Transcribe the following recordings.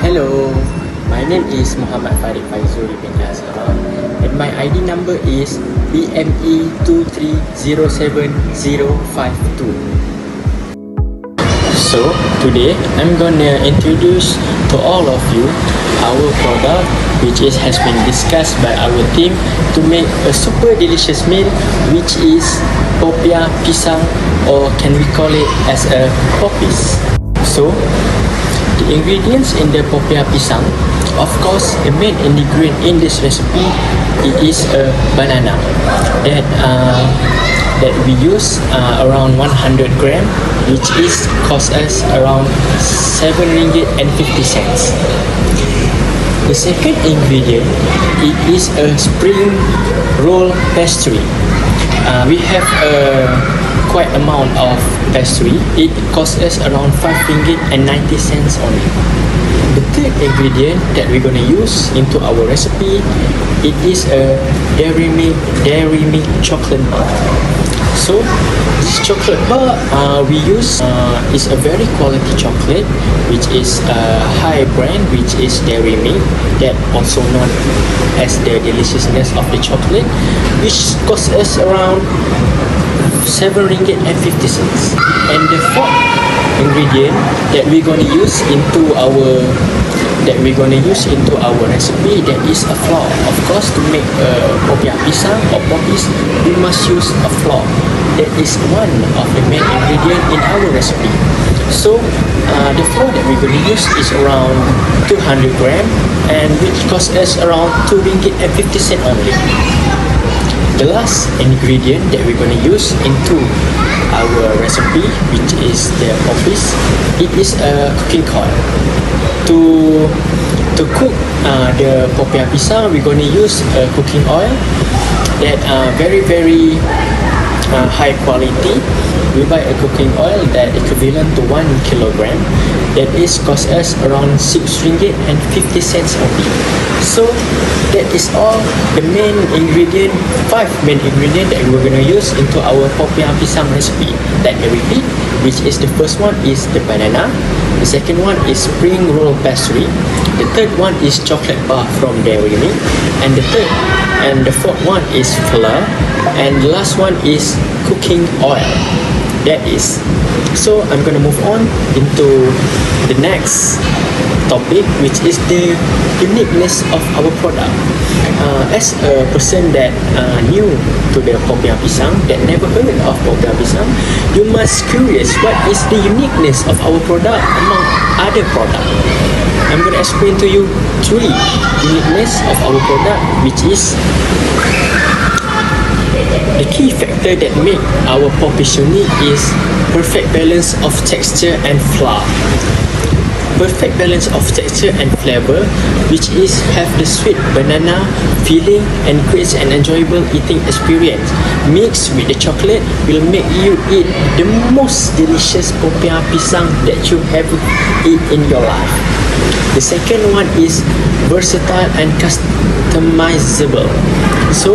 Hello, my name is Muhammad FAIZUL bin AZHAR and my ID number is BME2307052. So today I'm gonna introduce to all of you our product which has been discussed by our team to make a super delicious meal, which is popiah pisang, or can we call it as a popis. So the ingredients in the popiah pisang, of course the main ingredient in this recipe, it is a banana that we use around 100 gram, which is cost us around 7 ringgit and 50 cents. The second ingredient, it is a spring roll pastry. We have a quite amount of pastry. It costs us around 5 ringgit and 90 cents only. The third ingredient that we're gonna use into our recipe, it is a dairy milk chocolate bar. So this chocolate bar we use is a very quality chocolate, which is a high brand, which is dairy milk, that also known as the deliciousness of the chocolate, which costs us around 7 ringgit and 50 cents. And the fourth ingredient that we're going to use into our recipe, that is a flour. Of course, to make popiah pisang or popis, we must use a flour. That is one of the main ingredient in our recipe. So the flour that we're going to use is around 200 gram, and which costs us around 2 ringgit and 50 cents only. The last ingredient that we're going to use into our recipe, which is the popis, it is a cooking oil. To cook the popiah pisang, we're going to use a cooking oil that very high quality. We buy a cooking oil that equivalent to 1 kilogram, that is cost us around 6 ringgit and 50 cents only. So that is all the main ingredient, 5 main ingredient that we're gonna use into our popiah pisang recipe. Let me repeat, which is the first one is the banana, the second one is spring roll pastry, the third one is chocolate bar from dairy milk, and the fourth one is flour, and the last one is cooking oil. That is. So I'm gonna move on into the next topic, which is the uniqueness of our product. As a person that new to the popiah pisang, that never heard of popiah pisang, you must curious what is the uniqueness of our product among other products. I'm gonna explain to you 3 uniqueness of our product, which is the key factor that make our popis unique is perfect balance of texture and flavor. Perfect balance of texture and flavor, which is have the sweet banana feeling and creates an enjoyable eating experience. Mixed with the chocolate will make you eat the most delicious popiah pisang that you have eat in your life. The second one is versatile and customizable. So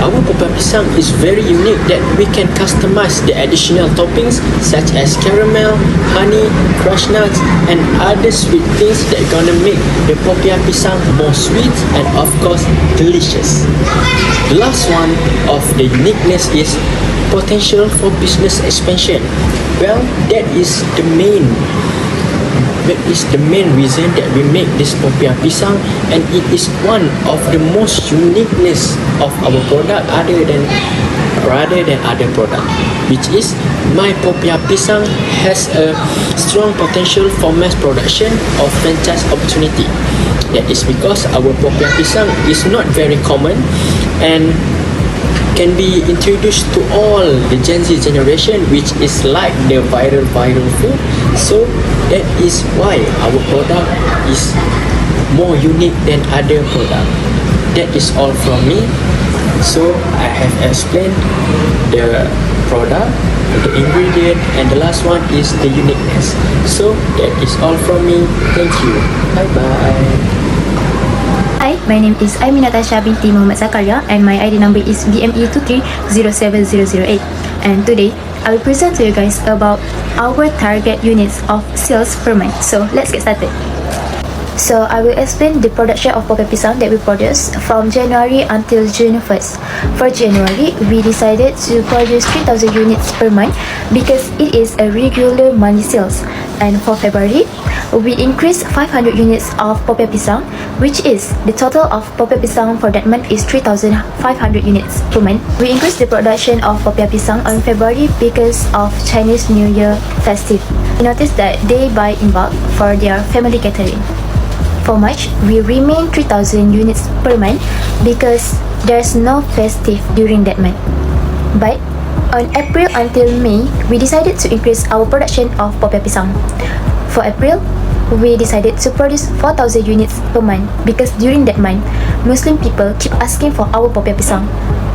our popiah pisang is very unique that we can customize the additional toppings such as caramel, honey, crushed nuts, and other sweet things that are gonna make the popiah pisang more sweet and of course delicious. The last one of the uniqueness is potential for business expansion. Well, that is the main reason that we make this popiah pisang, and it is one of the most uniqueness of our product rather than other product, which is my popiah pisang has a strong potential for mass production or franchise opportunity. That is because our popiah pisang is not very common and can be introduced to all the Gen Z generation, which is like the viral food. So that is why our product is more unique than other product. That is all from me. So I have explained the product, the ingredient, and the last one is the uniqueness. So that is all from me. Thank you. Bye bye. Hi, my name is Aimie Natasha binti Muhammad ZAKARIA and my ID number is BME2307008. And today, I will present to you guys about our target units of sales per month. So let's get started. So I will explain the production of popiah pisang that we produce from January until June 1st. For January, we decided to produce 3,000 units per month because it is a regular monthly sales. And for February, we increased 500 units of popiah pisang, which is the total of popiah pisang for that month is 3,500 units per month. We increased the production of popiah pisang on February because of Chinese New Year festive. We noticed that they buy in bulk for their family catering. For March, we remain 3,000 units per month because there's no festive during that month. But on April until May, we decided to increase our production of popiah pisang. For April, we decided to produce 4,000 units per month because during that month, Muslim people keep asking for our popiah pisang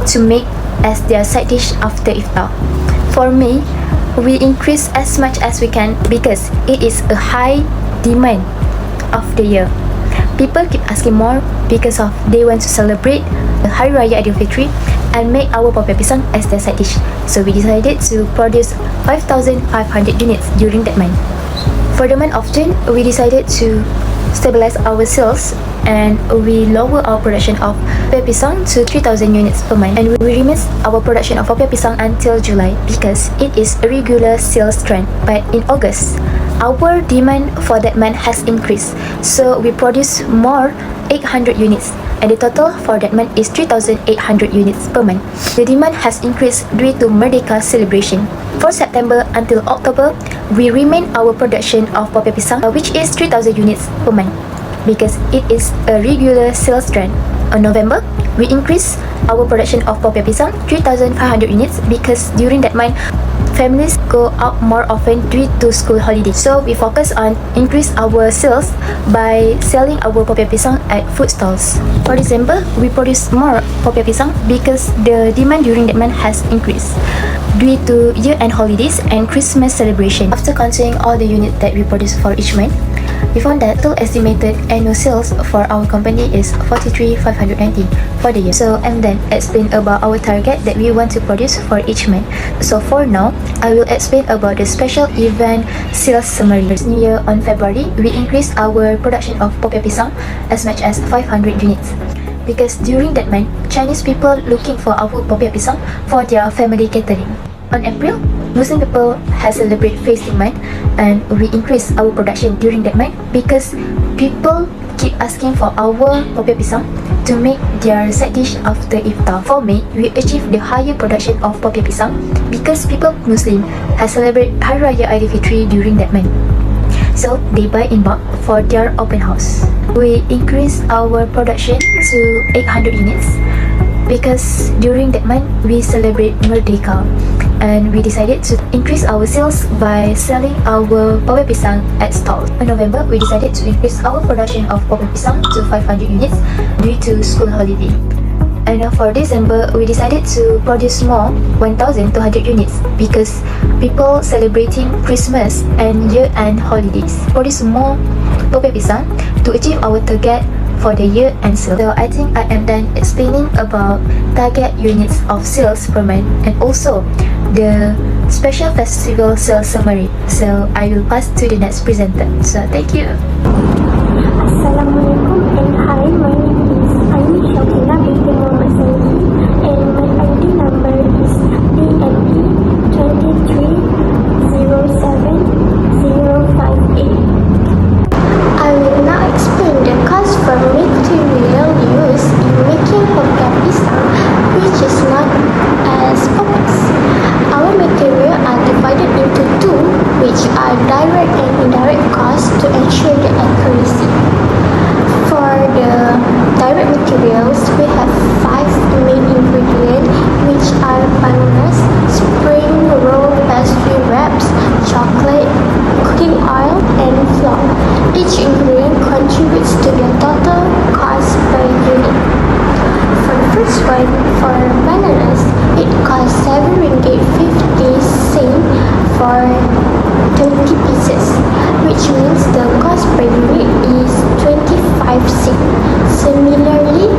to make as their side dish after iftar. For May, we increase as much as we can because it is a high demand of the year. People keep asking more because of they want to celebrate the Hari Raya ATHIFAH and make our popiah pisang as their side dish. So we decided to produce 5,500 units during that month. For the month of June, we decided to stabilize our sales and we lower our production of popiah pisang to 3,000 units per month, and we remain our production of popiah pisang until July because it is a regular sales trend. But in August, our demand for that month has increased, so we produce more 800 units, and the total for that month is 3,800 units per month. The demand has increased due to Merdeka celebration. For September until October, we remain our production of popiah pisang, which is 3,000 units per month because it is a regular sales trend. On November, we increase our production of popiah pisang 3,500 units because during that month, families go out more often due to school holidays. So we focus on increase our sales by selling our popiah pisang at food stalls. For December, we produce more popiah pisang because the demand during that month has increased due to year-end holidays and Christmas celebration. After counting all the units that we produce for each month, we found that total estimated annual sales for our company is 43,590 for the year. So and then explain about our target that we want to produce for each month. So for now, I will explain about the special event sales summary. New Year on February, we increased our production of popiah pisang as much as 500 units. Because during that month, Chinese people looking for our popiah pisang for their family catering. On April, Muslim people has celebrated fasting month and we increase our production during that month because people keep asking for our popiah pisang to make their side dish after iftar. For May, we achieve the higher production of popiah pisang because people Muslim has celebrated Hari Raya ATHIFAH during that month. So they buy in bulk for their open house. We increase our production to 800 units because during that month we celebrate Merdeka, and we decided to increase our sales by selling our popiah pisang at stalls. In November, we decided to increase our production of popiah pisang to 500 units due to school holiday. And for December, we decided to produce more 1,200 units because people celebrating Christmas and year-end holidays. Produce more popiah pisang to achieve our target for the year and sale. So I think I am done explaining about target units of sales per month and also the special festival sales summary. So I will pass to the next presenter. So thank you. Assalamualaikum and hi, my name is Aimie SYUKRINA BINTI Muhammad SAIDI and my ID number is BINTI2307058. I will now explain the cost for material used in making popiah pisang, which is known as poppies. Our material are divided into two, which are direct and indirect costs to ensure the accuracy. For the direct materials, we have 5 main ingredients, which are bananas, spring roll pastry wraps, chocolate, cooking oil, and flour. Each ingredient contributes to the total cost per unit. For the first one, for bananas, it costs 7 ringgit 50 sen for 20 pieces, which means the cost per unit is 25 sen. Similarly,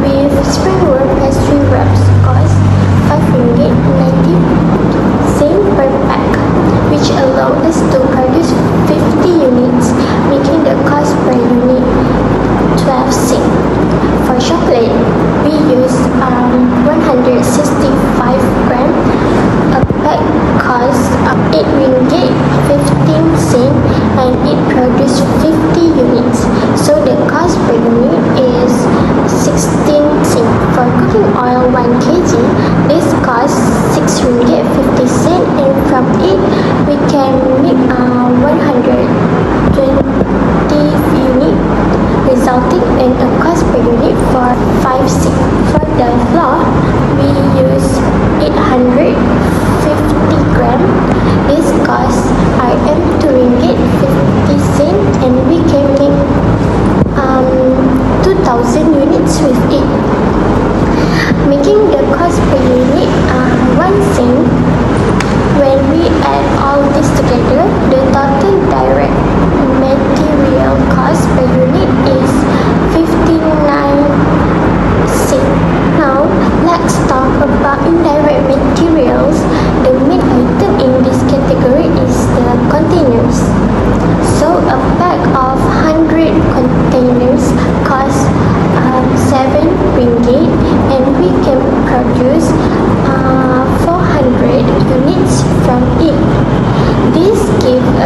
with spring roll pastry wraps cost 5 ringgit 90 sen per pack, which allows us to produce 50 units, making the cost per unit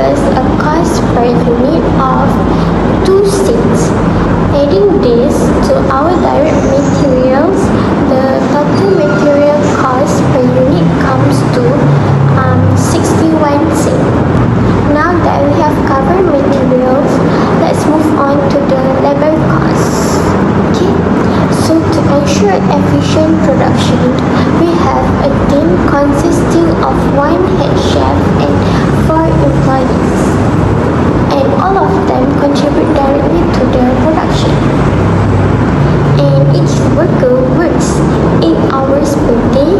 us a cost per unit of 2 cents. Adding this to our direct materials, the total material cost per unit comes to 61 cents. Now that we have covered materials, let's move on to the labor costs. Okay, so to ensure efficient production, we have a team consisting of 1 head chef and 4 employees, and all of them contribute directly to the production. And each worker works 8 hours per day,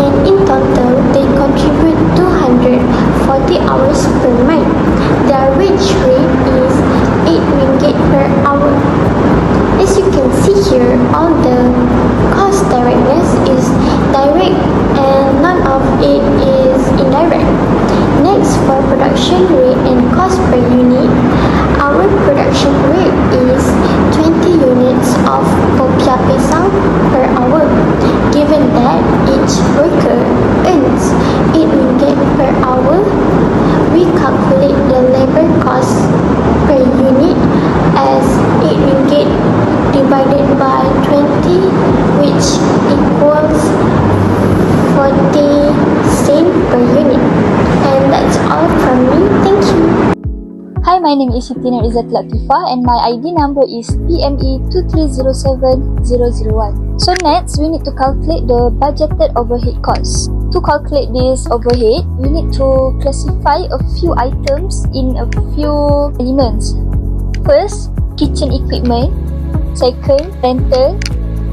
and in total they contribute 240 hours per month. Their wage rate is 8 ringgit per hour. As you can see here, all the cost directness is direct and none of it is indirect. Next, for production rate and cost per unit, our production rate is 20 units of popiah pisang per hour. Given that each worker earns 8 ringgit per hour, we calculate the labor cost per unit as 8 ringgit divided by 20, which equals 40 cents per unit. And that's all from me. Thank you. Hi, my name is SYUKRINA ATHIFAH and my ID number is PME2307001. So next, we need to calculate the budgeted overhead costs. To calculate this overhead, we need to classify a few items in a few elements. First, kitchen equipment. Second, rental.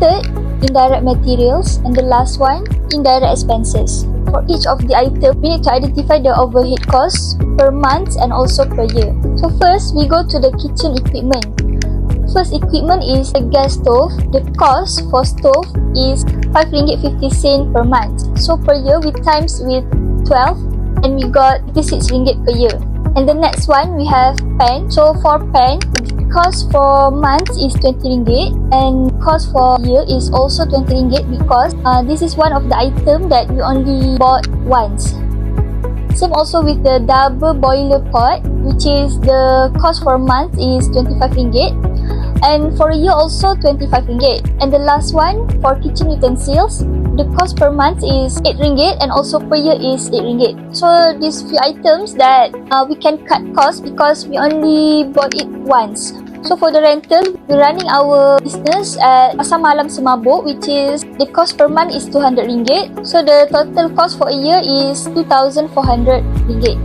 Third, indirect materials. And the last one, indirect expenses. For each of the items, we need to identify the overhead costs per month and also per year. So first, we go to the kitchen equipment. First equipment is the gas stove. The cost for stove is 5 ringgit 50 cents per month. So per year, we times with 12 and we got 56 ringgit per year. And the next one, we have pan. So for pan, cost for month is 20 ringgit and cost for year is also 20 ringgit because this is one of the item that we only bought once. Same also with the double boiler pot, which is the cost for month is 25 ringgit and for a year also 25 ringgit. And the last one for kitchen utensils, the cost per month is 8 ringgit and also per year is 8 ringgit. So these few items that we can cut cost because we only bought it once. So for the rental, we're running our business at Pasar Malam Semabuk, which is the cost per month is 200 ringgit. So the total cost for a year is 2,400 ringgit.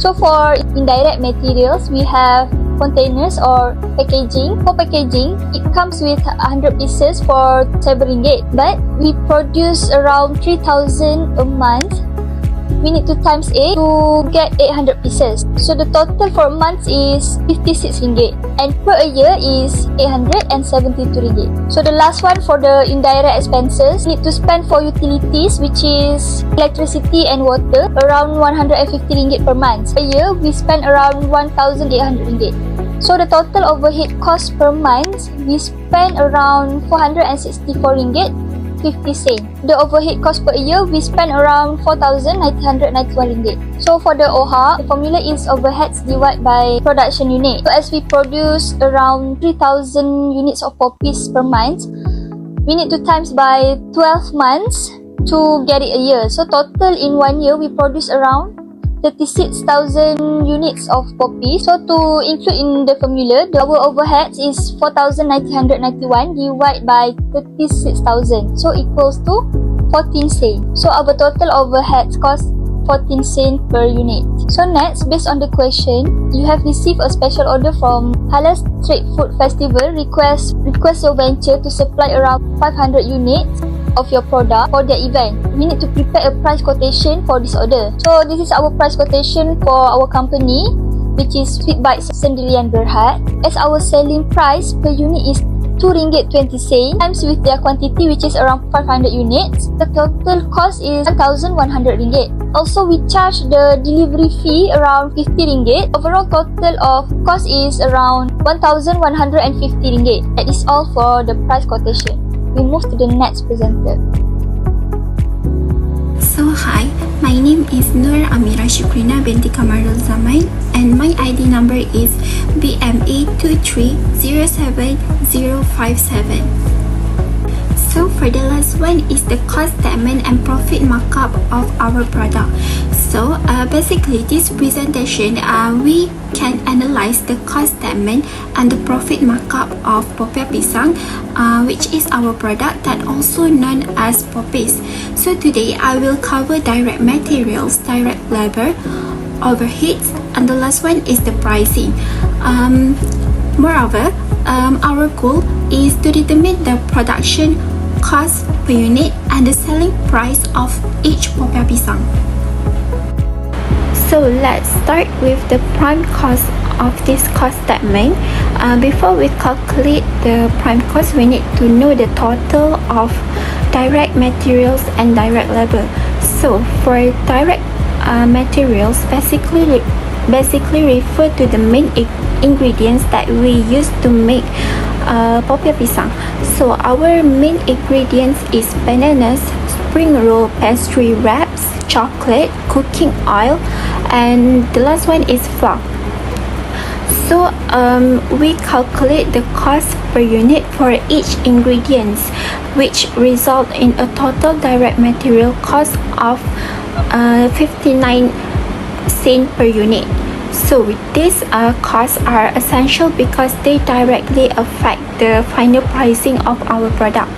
So for indirect materials, we have containers or packaging. For packaging, it comes with 100 pieces for 7 ringgit. But we produce around 3,000 a month. We need to times 8 to get 800 pieces. So the total for a month is 56 ringgit and per year is 872 ringgit. So the last one for the indirect expenses, we need to spend for utilities, which is electricity and water, around 150 ringgit per month. Per year, we spend around 1,800 ringgit. So the total overhead cost per month, we spend around 464 ringgit 50 cents. The overhead cost per year, we spend around 4,991 ringgit. So for the OHA, the formula is overheads divided by production unit. So as we produce around 3,000 units of poppies per month, we need to times by 12 months to get it a year. So total in 1 year, we produce around 36,000 units of poppies. So to include in the formula, our overheads is 4,991 divided by 36,000. So equals to 14 cents. So our total overheads cost 14 cents per unit. So next, based on the question, you have received a special order from Halal Street Food Festival request your venture to supply around 500 units of your product for the event. We need to prepare a price quotation for this order. So this is our price quotation for our company, which is Sweet Bites Sendirian Berhad. As our selling price per unit is 2 ringgit 20 cents times with their quantity, which is around 500 units, the total cost is 1,100 ringgit. Also, we charge the delivery fee around 50 ringgit. Overall total of cost is around 1,150 ringgit. That is all for the price quotation. We move to the next presenter. So hi, My name is Nur AMIRAH SYUKRINA binti KAMARULZAMAN and my ID number is BME2307057. So for the last one is the cost statement and profit markup of our product. So basically this presentation we can analyze the cost statement and the profit markup of popiah pisang, which is our product that also known as poppies. So today I will cover direct materials, direct labor, overheads, and the last one is the pricing. Moreover, our goal is to determine the production cost per unit and the selling price of each popiah pisang. So let's start with the prime cost of this cost statement. Before we calculate the prime cost, we need to know the total of direct materials and direct labor. So for direct materials, basically refer to the main ingredients that we use to make popiah pisang. So our main ingredients is bananas, spring roll, pastry wraps, chocolate, cooking oil, and the last one is flour. So we calculate the cost per unit for each ingredients, which result in a total direct material cost of 59 cents per unit. So these costs are essential because they directly affect the final pricing of our product.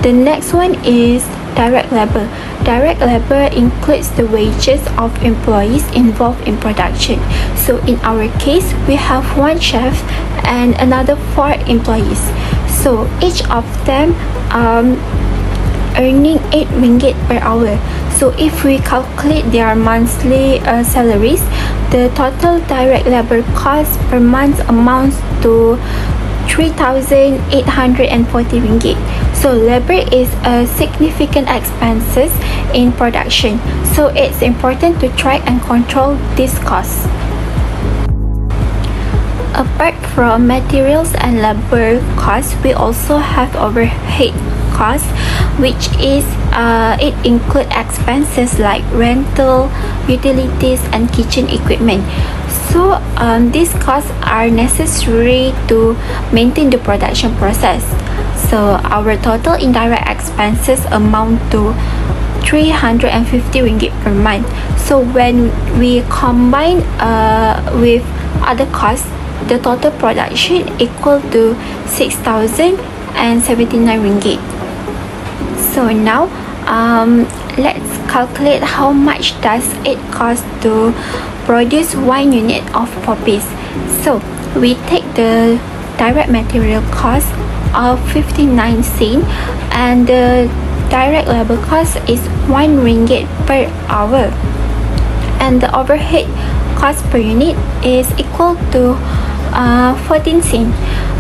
The next one is direct labor. Direct labor includes the wages of employees involved in production. So in our case, we have one chef and another 4 employees. So each of them earning 8 ringgit per hour. So if we calculate their monthly salaries, the total direct labor cost per month amounts to 3,840 ringgit. So labor is a significant expenses in production. So it's important to track and control these costs. Apart from materials and labor costs, we also have overhead costs, which is it include expenses like rental, utilities, and kitchen equipment. So these costs are necessary to maintain the production process. So our total indirect expenses amount to 350 ringgit per month. So when we combine with other costs, the total production equal to 6,079 ringgit. So now let's calculate how much does it cost to produce 1 unit of poppies. So we take the direct material cost of 59 cents and the direct labor cost is 1 ringgit per hour, and the overhead cost per unit is equal to 14 cents.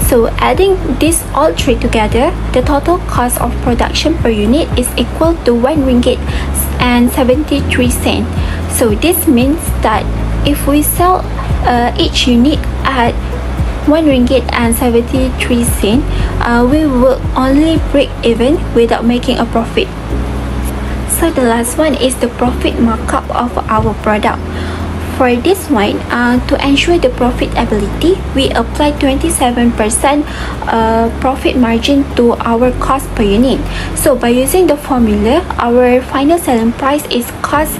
So adding these all three together, the total cost of production per unit is equal to 1 ringgit and 73 cents. So this means that if we sell each unit at 1 ringgit and 73 cents, we will only break even without making a profit. So the last one is the profit markup of our product. For this one, to ensure the profitability, we apply 27% profit margin to our cost per unit. So by using the formula, our final selling price is cost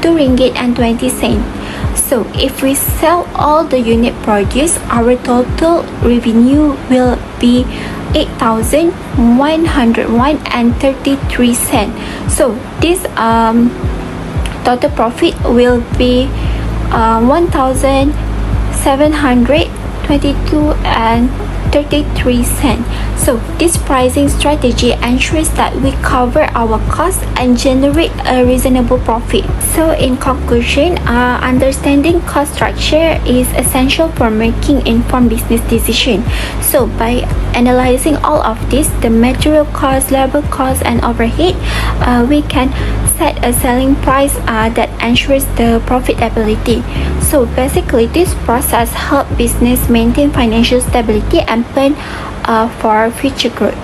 2 ringgit and 20 cents. So if we sell all the unit produced, our total revenue will be 8,101 and 33 cents. So this total profit will be 1,722 and 33 cents. So this pricing strategy ensures that we cover our costs and generate a reasonable profit. So in conclusion, understanding cost structure is essential for making informed business decisions. So by analyzing all of this, the material cost, labor cost, and overhead, we can set a selling price that ensures the profitability. So basically, this process helps business maintain financial stability and plan for future growth.